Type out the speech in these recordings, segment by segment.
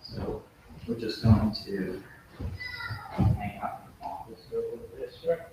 So we're just going to hang out in the office for a little bit. Sure.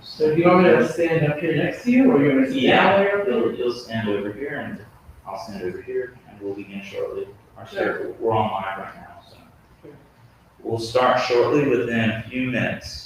So do you want me to stand up here next to you, or you want to stand there? You'll stand over here, and I'll stand over here, and we'll begin shortly. We're on live right now, so. We'll start shortly within a few minutes.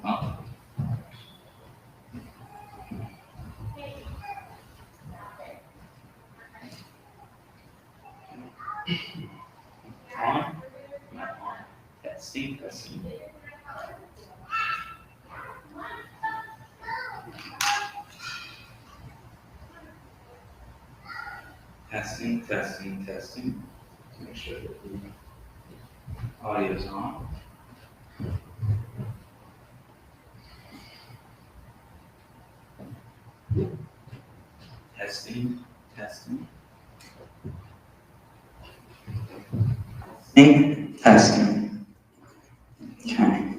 On. Testing. Testing. Make sure that the audio is on. Testing. Testing. Okay.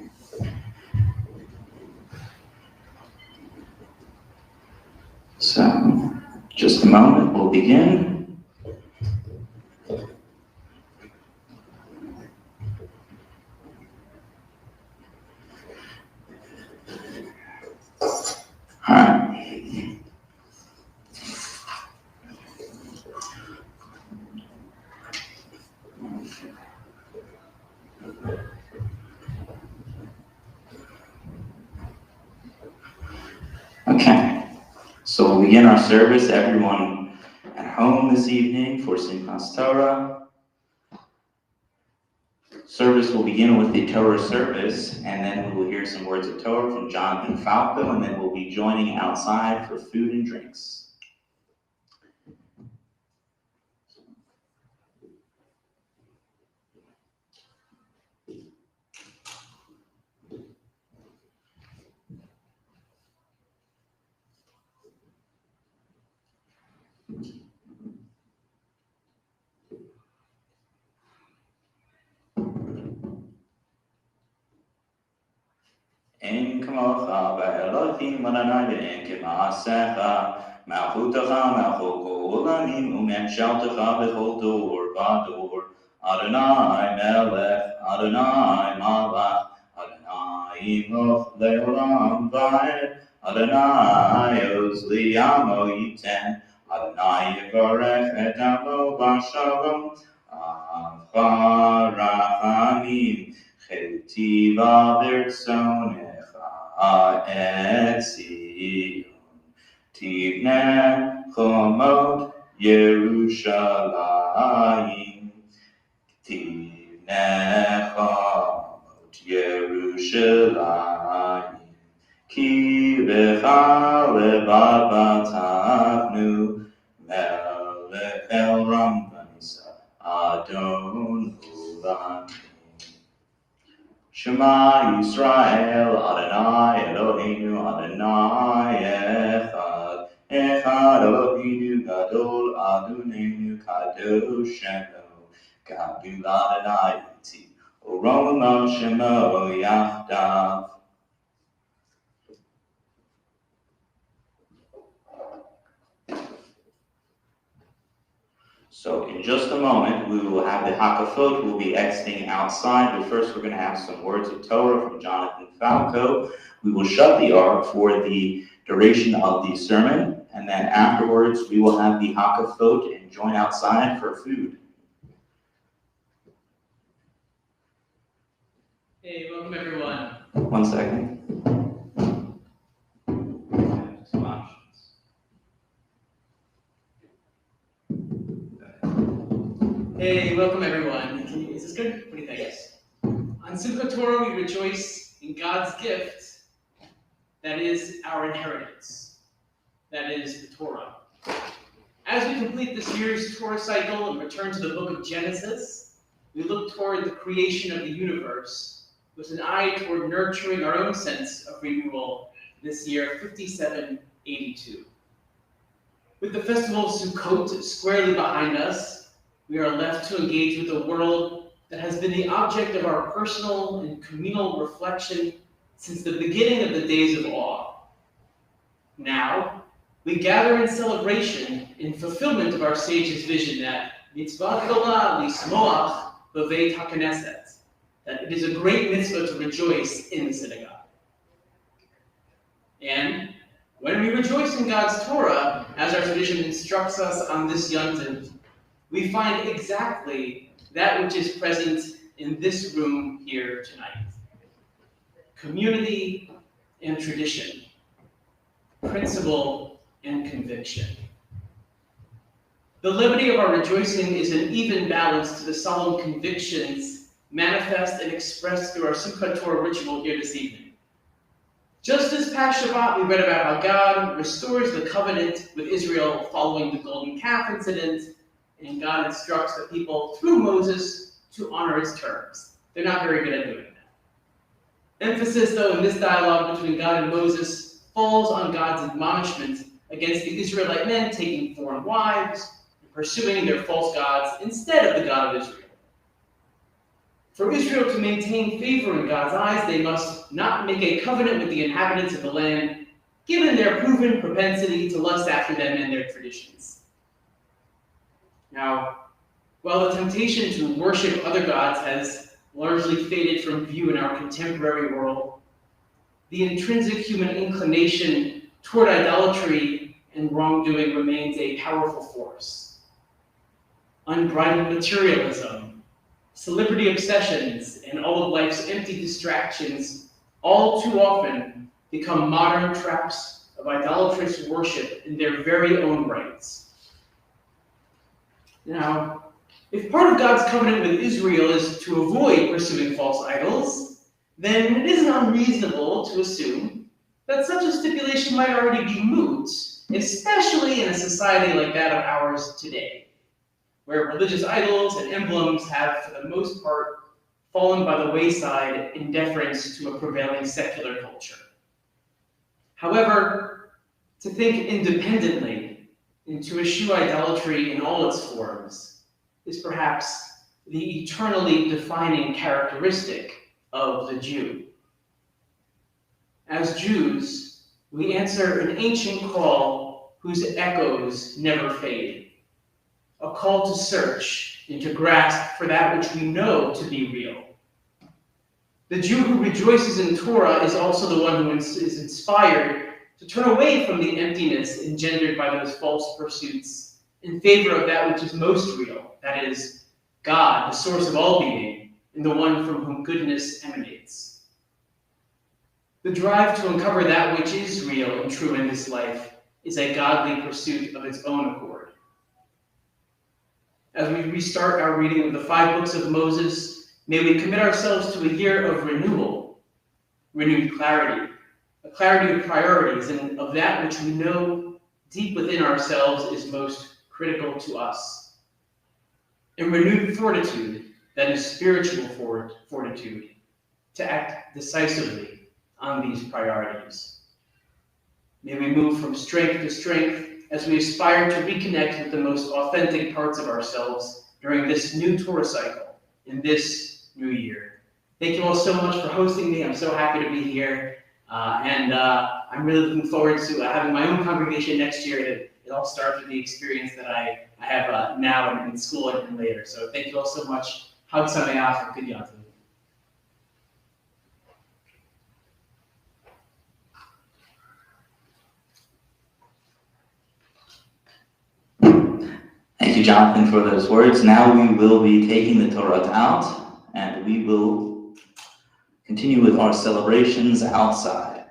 So, just a moment, we'll begin. All right. Okay. So we'll begin our service. Everyone at home this evening for Simchat Torah. Service will begin with the Torah service, and then we will hear some words of Torah from Jonathan Falco, and then we'll be joining outside for food and drinks. אין כמוך באלוהים אדוני ואין כמעשיך מלכותך מלכות כל עולמים וממשלתך בכל דור ודור אדוני מלך אדוני מלך אדוני ימלוך לעולם ועד אדוני עוז לעמו ייתן אדוני יברך את עמו בשלום אף רחמים חטיבה ברצונך את ציון תבנה חומות ירושלים תבנה חומות ירושלים כי לך לבד בטחנו מלך אל רם ונישא אדון עולמים Shema Yisrael, Adonai Eloheinu, Adonai Echad. Echad Eloheinu, Gadol Adonenu, Kadoshenu. Gadol Adonai Iti, Oromo Shemo Yachdav. So in just a moment, we will have the Hakafot. We'll be exiting outside, but first we're going to have some words of Torah from Jonathan Falco. We will shut the ark for the duration of the sermon, and then afterwards we will have the Hakafot and join outside for food. Hey, welcome everyone. 1 second. Hey, welcome everyone. Is this good? What do you think? Yes. On Simchat Torah, we rejoice in God's gift that is our inheritance. That is the Torah. As we complete this year's Torah cycle and return to the book of Genesis, we look toward the creation of the universe with an eye toward nurturing our own sense of renewal this year, 5782. With the festival of Sukkot squarely behind us, we are left to engage with a world that has been the object of our personal and communal reflection since the beginning of the days of awe. Now, we gather in celebration in fulfillment of our sage's vision that mitzvah gedolah lismoach b'veit hakneset, that it is a great mitzvah to rejoice in the synagogue. And when we rejoice in God's Torah, as our tradition instructs us on this yontiv, we find exactly that which is present in this room here tonight. Community and tradition, principle and conviction. The levity of our rejoicing is an even balance to the solemn convictions manifest and expressed through our Simchat Torah ritual here this evening. Just this past Shabbat, we read about how God restores the covenant with Israel following the golden calf incident, and God instructs the people through Moses to honor its terms. They're not very good at doing that. Emphasis, though, in this dialogue between God and Moses falls on God's admonishment against the Israelite men taking foreign wives and pursuing their false gods instead of the God of Israel. For Israel to maintain favor in God's eyes, they must not make a covenant with the inhabitants of the land, given their proven propensity to lust after them and their traditions. Now, while the temptation to worship other gods has largely faded from view in our contemporary world, the intrinsic human inclination toward idolatry and wrongdoing remains a powerful force. Unbridled materialism, celebrity obsessions, and all of life's empty distractions all too often become modern traps of idolatrous worship in their very own rights. Now, if part of God's covenant with Israel is to avoid pursuing false idols, then it isn't unreasonable to assume that such a stipulation might already be moot, especially in a society like that of ours today, where religious idols and emblems have, for the most part, fallen by the wayside in deference to a prevailing secular culture. However, to think independently and to eschew idolatry in all its forms is perhaps the eternally defining characteristic of the Jew. As Jews, we answer an ancient call whose echoes never fade, a call to search and to grasp for that which we know to be real. The Jew who rejoices in Torah is also the one who is inspired to turn away from the emptiness engendered by those false pursuits in favor of that which is most real, that is, God, the source of all being, and the one from whom goodness emanates. The drive to uncover that which is real and true in this life is a godly pursuit of its own accord. As we restart our reading of the 5 books of Moses, may we commit ourselves to a year of renewal, renewed clarity, a clarity of priorities and of that which we know deep within ourselves is most critical to us, and renewed fortitude, that is spiritual fortitude, to act decisively on these priorities. May we move from strength to strength as we aspire to reconnect with the most authentic parts of ourselves during this new Torah cycle in this new year. Thank you all so much for hosting me. I'm so happy to be here. And I'm really looking forward to having my own congregation next year. It all starts with the experience that I have now in school and later. So thank you all so much. Hag Sameach and Good Yontif. Thank you, Jonathan, for those words. Now we will be taking the Torah out, and we will continue with our celebrations outside.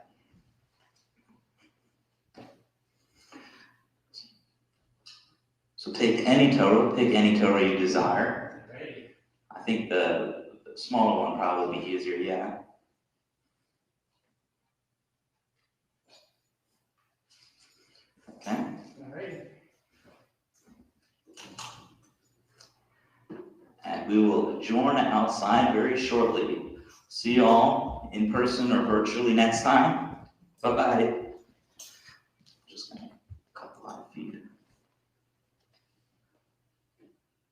So take any Torah, pick any Torah you desire. I think the smaller one probably be easier, yeah. Okay. All right. And we will adjourn outside very shortly. See you all in person or virtually next time. Bye-bye.